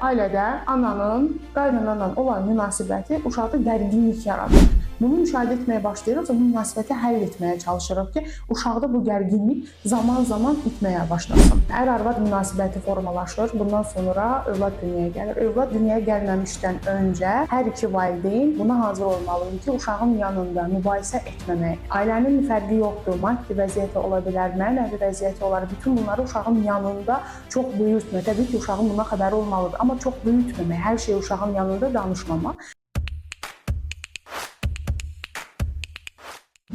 Ailədə ananın qaynananla olan münasibəti uşaqda gərginlik yaradır. Bunu müşahidə etməyə başlayırıq və bu münasibəti həll etməyə çalışırıq ki, uşaqda bu gərginlik zaman-zaman itməyə başlasın. Ər-arvad münasibəti formalaşır, bundan sonra övlad dünyaya gəlir. Övlad dünyaya gəlməmişdən öncə hər iki valideyn buna hazır olmalıdır ki, uşağın yanında mübahisə etməmək. Ailənin fərqi yoxdur, maddi vəziyyəti ola bilər, mənəvi vəziyyəti olar. Bütün bunları uşağın yanında çox böyütmə. Təbii ki, uşağın buna xəbəri olmalıdır, amma çox böyütməmək, hər şeyi uşağın yanında danışmamaq.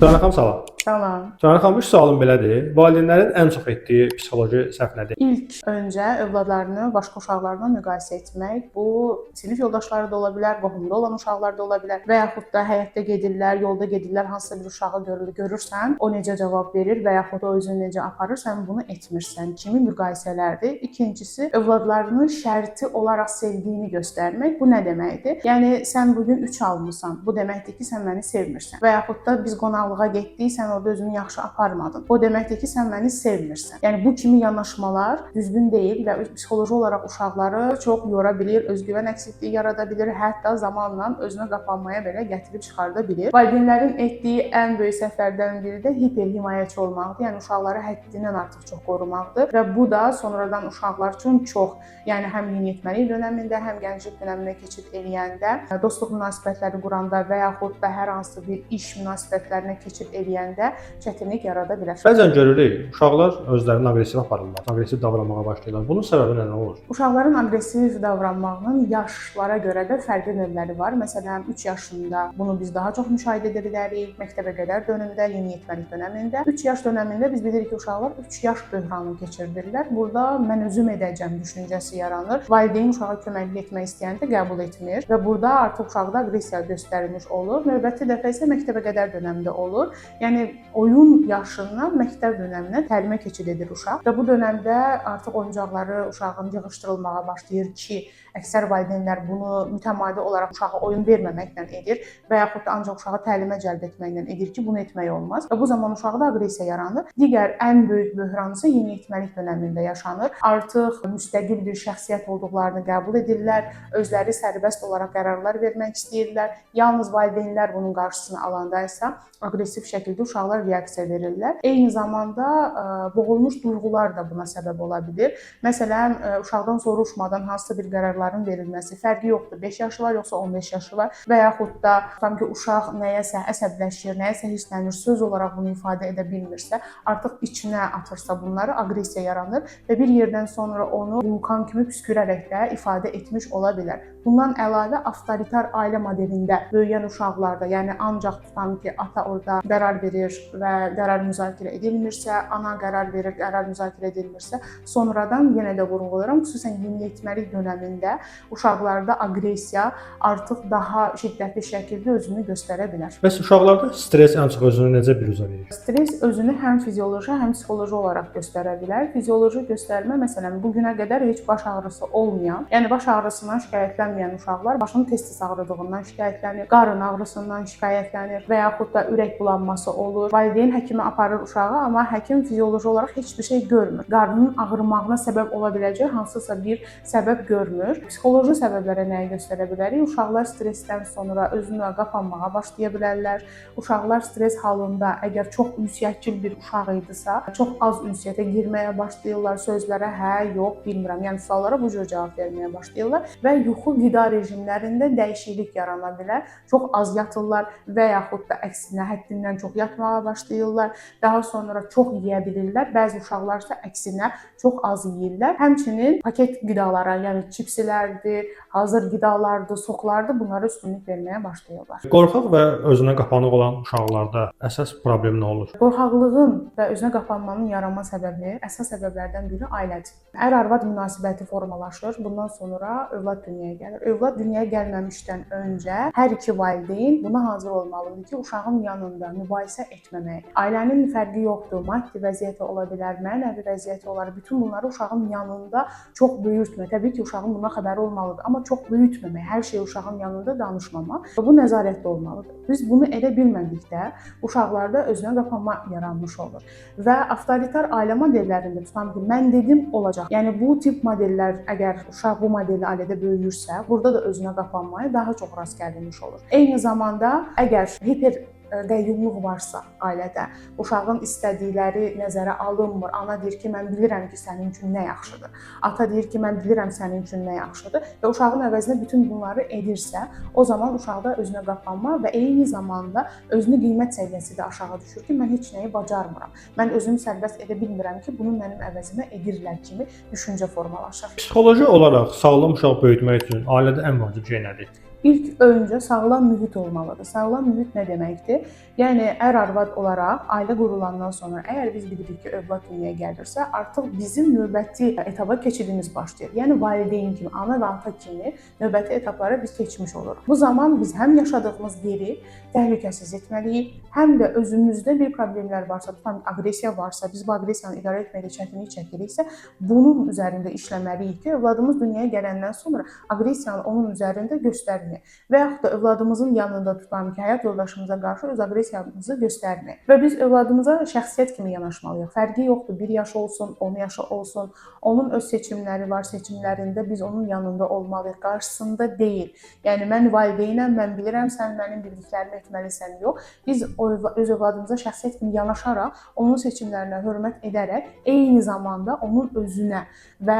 Canan xanım, salam. Salam. Canan xanım, üç sualım belədir. Valideynlərin ən çox etdiyi psixoloji səhv nədir? İlk öncə övladlarını başqa uşaqlarla müqayisə etmək. Bu sinif yoldaşları da ola bilər, qohumda olan uşaqlar da ola bilər və yaxud da həyətdə gedirlər, yolda gedirlər, hansısa bir uşağı görürsən, o necə cavab verir və yaxud o özünü necə aparır, sən bunu etmirsən kimi müqayisələrdir. İkincisi, övladlarını şərti olaraq sevdiyini göstərmək. Bu nə deməkdir? Yəni sən bu gün 3 almısan. Bu deməkdir ki, sən məni sevmirsən. Və yaxud da biz qonaqlığa getdik, sən orada özünü yaxşı aparmadın. O deməkdir ki, sən məni sevmirsən. Yəni bu kimi yanaşmalar düzgün deyil və psixoloji olaraq uşaqları çox yora bilir, özgüvən əksikliyi yarada bilir, hətta zamanla özünə qapanmaya belə gətirib çıxarda bilir. Valideynlərin etdiyi ən böyük səhvlərdən biri də hiperhimayəçi olmaqdır. Yəni uşaqları həddindən artıq çox qorumaqdır və bu da sonradan uşaqlar üçün çox, yəni həm yeniyetməlik dövründə, həm gənclik dövrünə keçid eləyəndə, dostluq münasibətləri quranda və yaxud da hər hansı bir iş münasibətlərinə keçid eləyəndə çətinlik yarada bilər. Bəzən görürük, uşaqlar özlərini aqressiv aparırlar, aqressiv davranmağa başlayırlar. Bunun səbəbi nə olur? Uşaqların aqressiv davranmağının yaşlara görə də fərqli növləri var. Məsələn, 3 yaşında bunu biz daha çox müşahidə edə bilərik. Məktəbə qədər dövründə, yeniyetməlik dövründə. 3 yaş dövründə biz bilirik ki, uşaqlar 3 yaş böhranını keçirdirlər. Burada mən özüm edəcəm düşüncəsi yaranır. Valideyn uşağa köməklik etmək istəyəndə qəbul etmir və burada artıq uşaqda aqressiya göstərilmiş olur. Növbəti dəfə isə məktəbə qədər dövründə olur. Yəni oyun yaşından məktəb dövrünə təlimə keçid edir uşaq və bu dövrdə artıq oyuncaqları uşağın yığışdırılmağa başlayır ki, əksər valideynlər bunu mütəmadi olaraq uşağa oyun verməməklə edir və yaxud da ancaq uşağı təlimə cəlb etməklə edir ki, bunu etmək olmaz və bu zaman uşaqda aqressiya yaranır. Digər ən böyük böhran isə yeniyetməlik dövründə yaşanır. Artıq müstəqil bir şəxsiyyət olduqlarını qəbul edirlər, özləri sərbəst olaraq qərarlar vermək istəyirlər. Yalnız valideynlər bunun qarşısını alanda isə aqressiv şəkildə uşaqlar reaksiya verirlər. Eyni zamanda boğulmuş duyğular da buna səbəb ola bilir. Məsələn, uşaqdan soruşmadan hansısa bir qərarların verilməsi, fərqi yoxdur, 5 yaşı var yoxsa 15 yaşı var və yaxud da tutam ki, uşaq nəyəsə əsəbləşir, nəyəsə hirslənir, söz olaraq bunu ifadə edə bilmirsə, artıq içinə atırsa bunları, aqressiya yaranır və bir yerdən sonra onu vulkan kimi püskürərək də ifadə etmiş ola bilər. Bundan əlavə avtoritar ailə modelində böyüyən uşaqlarda, yəni ancaq tutam ki, ata orada qərar verir və qərar müzakirə edilmirsə, ana qərar verir, qərar müzakirə edilmirsə, sonradan yenə də vurğuluram, xüsusən yeniyetməlik dövründə uşaqlarda aqressiya artıq daha şiddətli şəkildə özünü göstərə bilər. Bəs uşaqlarda stres ən çox özünü necə büruzə verir? Stres özünü həm fizioloji, həm psixoloji olaraq göstərə bilər. Fizioloji göstərmə, məsələn, bu günə qədər heç baş ağrısı olmayan, yəni baş ağrısından şikayətlənməyən uşaqlar başının tez-tez ağrıdığından şikayətlənir, qarın ağrısından şikayətlənir və yaxud da ürək bulanması olur. Valideyn həkimə aparır uşağı, amma həkim fizioloji olaraq heç bir şey görmür. Qarnının ağrımağına səbəb ola biləcək hansısa bir səbəb görmür. Psixoloji səbəblərə nəyi göstərə bilərik? Uşaqlar stressdən sonra özünə qapanmağa başlaya bilərlər. Uşaqlar stres halında əgər çox ünsiyyətçil bir uşaq idisə, çox az ünsiyyətə girməyə başlayırlar, sözlərə hə, yox, bilmirəm, yəni suallara bu cür cavab verməyə başlayırlar və yuxu qida rejimlərində dəyişiklik yarana bilər. Çox az yatırlar və yaxud da əksinə həddindən çox yatmağa başlayırlar. Daha sonra çox yeyə bilirlər. Bəzi uşaqlar isə əksinə çox az yeyirlər. Həmçinin paket qidalara, yəni çipslərdir, hazır qidalardır, soklardır, bunlara üstünlük verməyə başlayırlar. Qorxaq və özünə qapanıq olan uşaqlarda əsas problem nə olur? Qorxaqlığın və özünə qapanmanın yaranma səbəbi, əsas səbəblərdən biri ailədir. Ər-arvad münasibəti formalaşır, bundan sonra övlad dünyaya gəlir. Övlad dünyaya gəlməmişdən öncə hər iki valideyn buna hazır olmalıdır ki, uşağın yanında mübahisə etməmək. Ailənin fərqi yoxdur, maddi vəziyyəti ola bilər, mənəvi vəziyyəti olar. Bütün bütün bunları uşağın yanında çox böyütmə. Təbii ki, uşağın buna xəbəri olmalıdır, amma çox böyütməmək, hər şeyi uşağın yanında danışmamaq və bu nəzarətdə olmalıdır. Biz bunu edə bilmədikdə uşaqlarda özünə qapanma yaranmış olur və avtoritar ailə modellərində tutan ki, mən dedim olacaq. Yəni bu tip modellər əgər uşaq bu modelli ailədə böyüyürsə, burada da özünə qapanmaya daha çox rast gəlinmiş olur. Eyni zamanda əgər qəyyumluq varsa ailədə, uşağın istədikləri nəzərə alınmır. Ana deyir ki, mən bilirəm ki, sənin üçün nə yaxşıdır. Ata deyir ki, mən bilirəm sənin üçün nə yaxşıdır və uşağın əvəzinə bütün bunları edirsə, o zaman uşaqda özünə qapanma və eyni zamanda özünü qiymət səviyyəsi də aşağı düşür ki, mən heç nəyi bacarmıram. Mən özümü sərbəst edə bilmirəm ki, bunu mənim əvəzimə edirlər kimi düşüncə formalaşır. Psixoloji olaraq sağlam uşaq böyütmək üçün ailədə ən vacib şey nədir? İlk öncə sağlam mühit olmalıdır. Sağlam mühit nə deməkdir? Yəni ər-arvad olaraq ailə qurulandan sonra əgər biz bilirik ki, övlad dünyaya gəlirsə, artıq bizim növbəti etaba keçidimiz başlayır. Yəni valideyn kimi, ana və ata kimi növbəti etaplara biz keçmiş oluruq. Bu zaman biz həm yaşadığımız yeri təhlükəsiz etməliyik, həm də özümüzdə bir problemlər varsa, tutan aqressiya varsa, biz bu aqressiyanı idarə etməkdə çətinlik çəkiriksə, bunun üzərində işləməliyik ki, övladımız dünyaya gələndən sonra aqressiyanı onun üzərində göstərməyək. Və yaxud da övladımızın yanında tutan ki, həyat yoldaşımıza qarşı öz aqressiyamızı göstərməyək. Və biz övladımıza şəxsiyyət kimi yanaşmalıyıq. Fərqi yoxdur, 1 yaşı olsun, 10 yaşı olsun. Onun öz seçimləri var, seçimlərində biz onun yanında olmalıyıq, qarşısında deyil. Yəni mən valideynəm, mən bilirəm, sən mənim bildiklərimi etməlisən, yox. Biz öz övladımıza şəxsiyyət kimi yanaşaraq, onun seçimlərinə hörmət edərək, eyni zamanda onun özünə və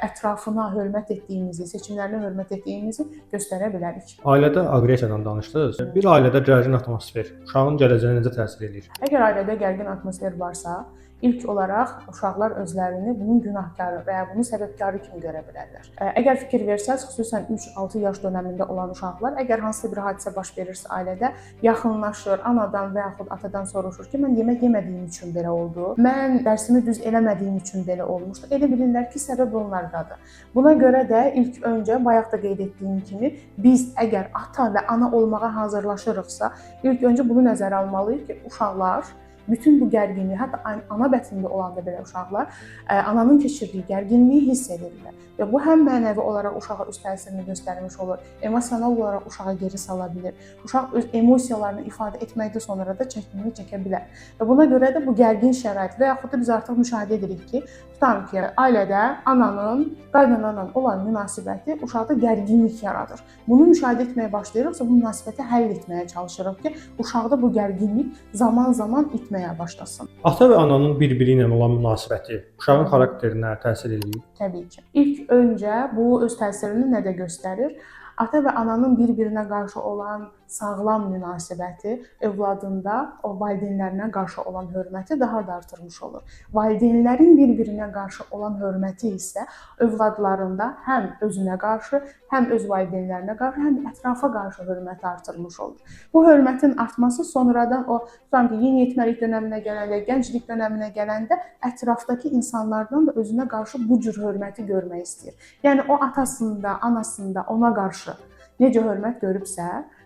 ətrafına hörmət etdiyimizi, seçimlərinə hörmət etdiyimizi göstərə bilərik. Ailədə aqressiyadan danışdınız. Bir ailədə gərgin atmosfer uşağın gələcəyinə necə təsir edir? Əgər ailədə gərgin atmosfer varsa, ilk olaraq uşaqlar özlərini bunun günahkarı və ya bunun səbəbkarı kimi görə bilərlər. Əgər fikir versəz, xüsusən 3-6 yaş dövründə olan uşaqlar, əgər hansısa bir hadisə baş verirsə ailədə, yaxınlaşır, anadan və yaxud atadan soruşur ki, mən yemək yemədiyim üçün belə oldu, mən dərsimi düz eləmədiyim üçün belə olmuşdu. Elə bilirlər ki, səbəb onlardadır. Buna görə də ilk öncə bayaq da qeyd etdiyim kimi, biz əgər ata və ana olmağa hazırlaşırıqsa, ilk öncə bunu nəzərə almalıyıq ki, uşaqlar bütün bu gərginliyi, hətta ana bətnində olanda belə uşaqlar ananın keçirdiyi gərginliyi hiss edirlər. Və bu həm mənəvi olaraq uşağa öz təsirini göstərmiş olur, emosional olaraq uşağı geri sala bilir. Uşaq öz emosiyalarını ifadə etməkdə sonra da çətinlik çəkə bilər. Və buna görə də bu gərgin şərait və yaxud da biz artıq müşahidə edirik ki, tutam ki, ailədə ananın qaynananla olan münasibəti uşaqda gərginlik yaradır. Bunu müşahidə etməyə başlayırıqsa, bu münasibəti həll etməyə çalışırıq ki, uşaqda bu gərginlik zaman-zaman itməyə başlasın. Ata və ananın bir-biri ilə olan münasibəti uşağın xarakterinə təsir edir? Təbii ki. İlk öncə bu öz təsirini nədə göstərir? Ata və ananın bir-birinə qarşı olan sağlam münasibəti övladında o valideynlərinə qarşı olan hörməti daha da artırmış olur. Valideynlərin bir-birinə qarşı olan hörməti isə övladlarında həm özünə qarşı, həm öz valideynlərinə qarşı, həm ətrafa qarşı hörməti artırmış olur. Bu hörmətin artması sonradan o tutam ki, yeniyetməlik dövrünə gələndə, gənclik dövrünə gələndə ətrafdakı insanlardan da özünə qarşı bu cür hörməti görmək istəyir. Yəni o atasında, anasında ona qarşı necə hörmət görübsə,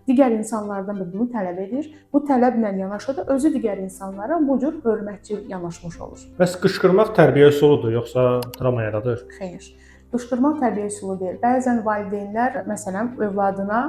digər insanlardan da bunu tələb edir. Bu tələblə yanaşı da özü digər insanlara bu cür hörmətçil yanaşmış olur. Bəs qışqırmaq tərbiyə üsuludur, yoxsa travma yaradır? Xeyr. Qışqırmaq tərbiyə üsulu deyil. Bəzən valideynlər, məsələn, övladına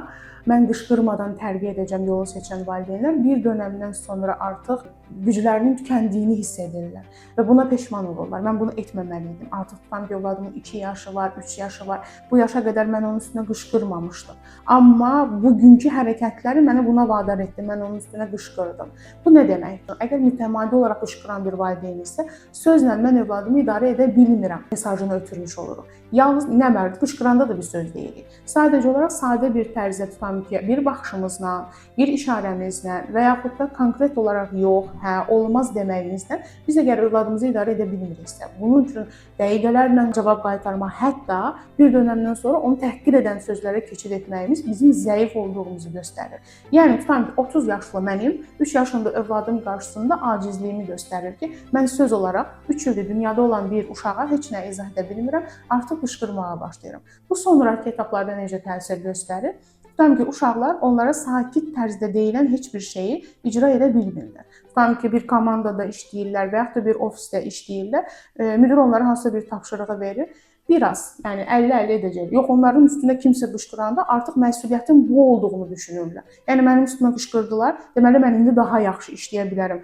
mən qışqırmadan tərbiyə edəcəm yolu seçən valideynlər bir dönəmdən sonra artıq güclərinin tükəndiyini hiss edirlər və buna peşman olurlar. Mən bunu etməməli idim. Artıq tutam ki, övladımın 2 yaşı var, 3 yaşı var. Bu yaşa qədər mən onun üstünə qışqırmamışdım. Amma bugünkü hərəkətləri mənə buna vadar etdi. Mən onun üstünə qışqırdım. Bu nə deməkdir? Əgər mütəmadi olaraq qışqıran bir valideyn isə, sözlə mən övladımı idarə edə bilmirəm mesajını ötürmüş oluruq. Yalnız nə mərd, qışqıranda da bir söz deyirik. Sadəcə olaraq sadə bir tərzdə tutam ki, bir baxışımızla, bir işarəmizlə və yaxud da konkret olaraq yox, hə, olmaz deməyimizlə biz əgər övladımızı idarə edə bilmiriksə, bunun üçün dəqiqələrlə cavab qaytarmaq, hətta bir dönəmdən sonra onu təhqir edən sözlərə keçid etməyimiz bizim zəif olduğumuzu göstərir. Yəni tutam ki, 30 yaşlı mənim 3 yaşında övladım qarşısında acizliyimi göstərir ki, mən söz olaraq 3 ildir dünyada olan bir uşağa heç nə izah edə bilmirəm, artıq qışqırmağa başlayıram. Bu sonrakı etaplarda necə təsir göstərir? Tutam ki, uşaqlar onlara sakit tərzdə deyilən heç bir şeyi icra edə bilmirlər. Tutam ki, bir komandada işləyirlər və yaxud da bir ofisdə işləyirlər. Müdir onlara hansısa bir tapşırığı verir. Biraz, yəni 50-50 edəcək. Yox, onların üstündə kimsə qışqıranda artıq məsuliyyətin bu olduğunu düşünürlər. Yəni mənim üstümə qışqırdılar, deməli mən indi daha yaxşı işləyə bilərəm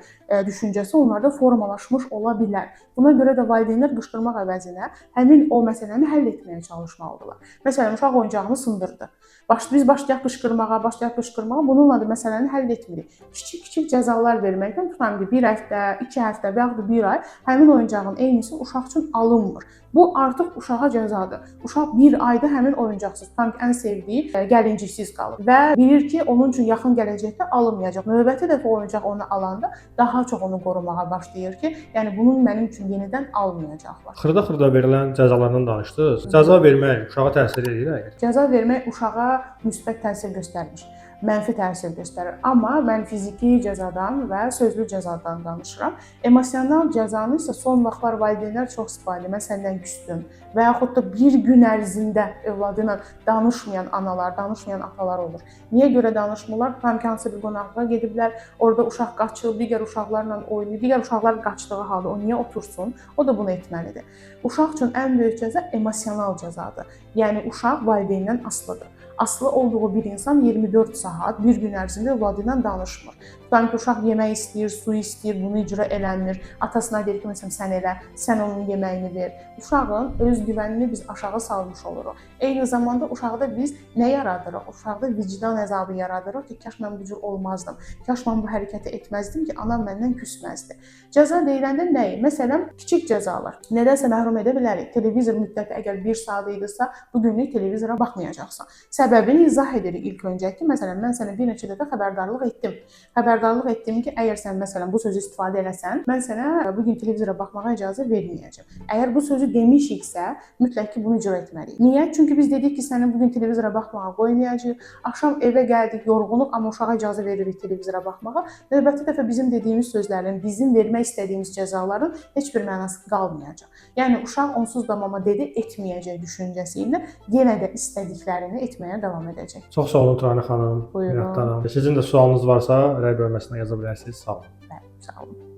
düşüncəsi onlarda formalaşmış ola bilər. Buna görə də valideynlər qışqırmaq əvəzinə həmin o məsələni həll etməyə çalışmalıdırlar. Məsələn, uşaq oyuncağını sındırdı. Biz başlayaq qışqırmağa, bununla da məsələni həll etmirik. Kiçik cəzalar verməkdən tutam ki, 1 həftə, 2 həftə və yaxud da 1 ay həmin oyuncağın eynisi uşaq üçün alınmır. Bu artıq uşağa cəzadır. Uşaq 1 ayda həmin oyuncaqsız, tutam ki, ən sevdiyi gəlinciksiz qalır və bilir ki, onun üçün yaxın gələcəkdə alınmayacaq. Növbəti dəfə oyuncaq onu alanda daha çox onu qorumağa başlayır ki, yəni bunun mənim üçün yenidən almayacaqlar. Xırda-xırda verilən cəzalardan danışdınız. Cəza vermək uşağa təsir edir əgər? Cəza vermək uşağa müsbət təsir göstərmir, mənfi təsir göstərir. Amma mən fiziki cəzadan və sözlü cəzadan danışıram. Emosional cəzanı isə son vaxtlar valideynlər çox istifadə edir. Mən səndən küsdüm və yaxud da bir gün ərzində övladı ilə danışmayan analar, danışmayan atalar olur. Niyə görə danışmırlar? Tam ki, hansı bir qonaqlığa gediblər, orada uşaq qaçıb, digər uşaqlarla oynayır, digər uşaqlar qaçdığı halda o niyə otursun? O da bunu etməlidir. Uşaq üçün ən böyük cəza emosional cəzadır. Yəni uşaq valideyndən asılıdır. Asılı olduğu bir insan 24 saat, bir gün ərzində övladı ilə danışmır. Tutam ki, uşaq yemək istəyir, su istəyir, bunu icra eləmir. Atasına deyir ki, məsələn, sən elə, sən onun yeməyini ver. Uşağın öz güvənini biz aşağı salmış oluruq. Eyni zamanda uşaqda biz nə yaradırıq? Uşaqda vicdan əzabı yaradırıq ki, kaş mən bu cür olmazdım. Kaş mən bu hərəkəti etməzdim ki, anam məndən küsməzdi. Cəza deyiləndə nəyi? Məsələn, kiçik cəzalar. Nədənsə məhrum edə bilərik. Televizor müddəti əgər 1 saat idisə, bu günlük televizora baxmayacaqsan. Səbəbini izah edirik ilk öncə ki, məsələn, mən sənə bir neçə dəfə xəbərdarlıq etdim. Xəbərdarlıq etdim ki, əgər sən məsələn bu sözü istifadə eləsən, mən sənə bu gün televizora baxmağa icazə verməyəcəm. Əgər bu sözü demişiksə, mütləq ki, bunu icra etməliyik. Niyə? Çünki biz dedik ki, səni bu gün televizora baxmağa qoymayacağıq. Axşam evə gəldik, yorğunuq, amma uşağa icazə veririk televizora baxmağa. Növbəti dəfə bizim dediyimiz sözlərin, bizim vermək istədiyimiz cəzaların heç bir mənası qalmayacaq. Yəni uşaq onsuz da mama dedi etməyəcək düşüncəsi ilə yenə də istədiklərini etməyə davam edəcək. Çox sağ olun Turanə xanım. Buyurun. Sizin də sualınız varsa rəy bölməsinə yaza bilərsiniz. Sağ olun. Bəli, sağ olun.